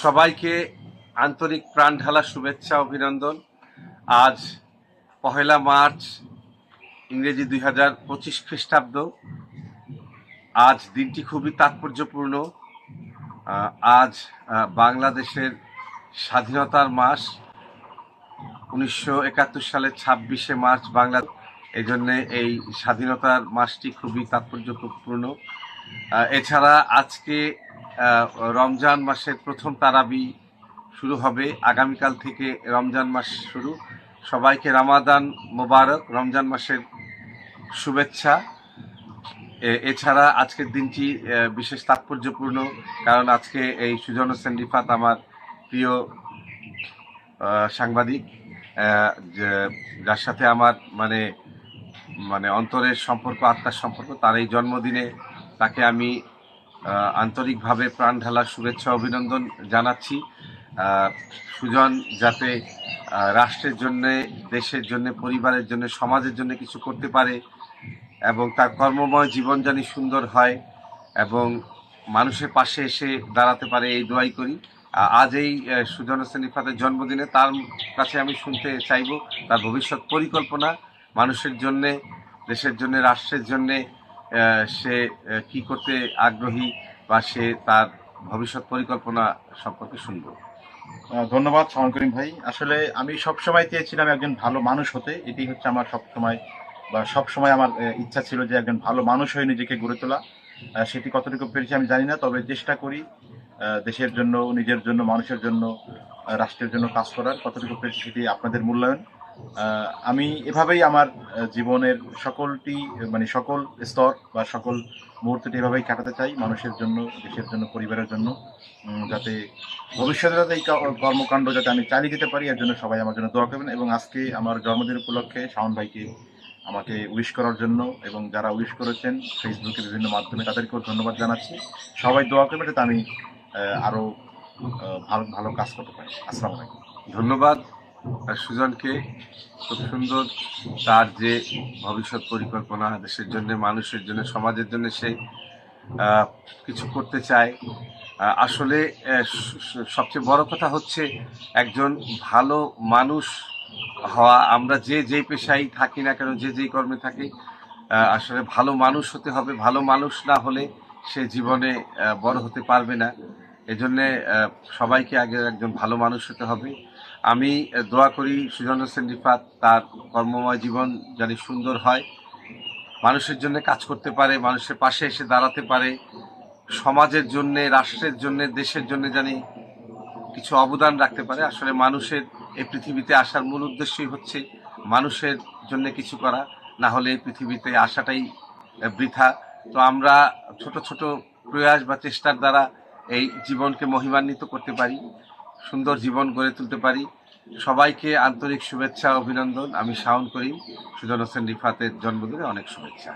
সবাইকে আন্তরিক প্রাণ ঢালা শুভেচ্ছা অভিনন্দন। আজ 1 মার্চ ইংরেজি 2025 খ্রিস্টাব্দ। আজ দিনটি খুবই তাৎপর্যপূর্ণ। আজ বাংলাদেশের স্বাধীনতার মাস। 1971 সালের 26শে মার্চ বাংলা, এই জন্যে এই স্বাধীনতার মাসটি খুবই তাৎপর্যপূর্ণ। এছাড়া আজকে রমজান মাসের প্রথম তারাবি শুরু হবে। আগামীকাল থেকে রমজান মাস শুরু। সবাইকে রমাদান মোবারক, রমজান মাসের শুভেচ্ছা। এছাড়া আজকের দিনটি বিশেষ তাৎপর্যপূর্ণ, কারণ আজকে এই সুজন হোসেন রিফাত আমার প্রিয় সাংবাদিক, যার সাথে আমার মানে অন্তরের সম্পর্ক, আত্মার সম্পর্ক, তার এই জন্মদিনে তাকে আমি আন্তরিকভাবে প্রাণ ঢালা শুভেচ্ছা অভিনন্দন জানাচ্ছি। সুজন যাতে রাষ্ট্রের জন্যে, দেশের জন্য, পরিবারের জন্য, সমাজের জন্য কিছু করতে পারে এবং তার কর্মময় জীবন জানি সুন্দর হয় এবং মানুষের পাশে এসে দাঁড়াতে পারে, এই দোয়াই করি। আজ এই সুজন হোসেন রিফাতের জন্মদিনে তার কাছে আমি শুনতে চাইব তার ভবিষ্যৎ পরিকল্পনা, মানুষের জন্যে, দেশের জন্যে, রাষ্ট্রের জন্যে সে কি করতে আগ্রহী বা সে তার ভবিষ্যৎ পরিকল্পনা সম্পর্কে শুনব। ধন্যবাদ শাওন করিম ভাই। আসলে আমি সবসময় চেয়েছিলাম একজন ভালো মানুষ হতে। এটি হচ্ছে আমার সবসময় আমার ইচ্ছা ছিল যে একজন ভালো মানুষ হয়ে নিজেকে গড়ে তোলা। সেটি কতটুকু পেরেছি আমি জানি না, তবে চেষ্টা করি দেশের জন্য, নিজের জন্য, মানুষের জন্য, রাষ্ট্রের জন্য কাজ করার। কতটুকু পেরেছি সেটি আপনাদের মূল্যায়ন। আমি এভাবেই আমার জীবনের সকল স্তর বা সকল মুহূর্তটি এভাবেই কাটাতে চাই, মানুষের জন্য, দেশের জন্য, পরিবারের জন্য, যাতে ভবিষ্যতে যাতে এই কর্মকাণ্ড যাতে আমি চালিয়ে যেতে পারি, এর জন্য সবাই আমার জন্য দোয়া করবেন। এবং আজকে আমার জন্মদিন উপলক্ষে শাওন ভাইকে আমাকে উইশ করার জন্য এবং যারা উইশ করেছেন ফেসবুকে বিভিন্ন মাধ্যমে, তাদেরকেও ধন্যবাদ জানাচ্ছি। সবাই দোয়া করবেন যাতে আমি আরও ভালো ভালো কাজ করতে পারি। আসসালামু আলাইকুম। ধন্যবাদ সুজনকে। খুব সুন্দর তার যে ভবিষ্যৎ পরিকল্পনা, দেশের জন্য, মানুষের জন্য, সমাজের জন্য সে কিছু করতে চায়। আসলে সবচেয়ে বড় কথা হচ্ছে একজন ভালো মানুষ হওয়া। আমরা যেই পেশায় থাকি না কেন, যেই কর্মে থাকি, আসলে ভালো মানুষ হতে হবে। ভালো মানুষ না হলে সে জীবনে বড় হতে পারবে না। এজন্যে সবাইকে আগে একজন ভালো মানুষ হতে হবে। আমি দোয়া করি সুজন হোসেন রিফাত তার কর্মময় জীবন জানি সুন্দর হয়, মানুষের জন্য কাজ করতে পারে, মানুষের পাশে এসে দাঁড়াতে পারে, সমাজের জন্য, রাষ্ট্রের জন্য, দেশের জন্য জানি কিছু অবদান রাখতে পারে। আসলে মানুষের এই পৃথিবীতে আসার মূল উদ্দেশ্যই হচ্ছে মানুষের জন্য কিছু করা, না হলে এই পৃথিবীতে আসাটাই বৃথা। তো আমরা ছোট ছোট প্রয়াস বা চেষ্টার দ্বারা এই জীবনকে মহিমান্বিত করতে পারি, সুন্দর জীবন গড়ে তুলতে পারি। সবাইকে আন্তরিক শুভেচ্ছা অভিনন্দন। আমি শাওন করিম, সুজন হোসেন রিফাতের জন্মদিনে অনেক শুভেচ্ছা।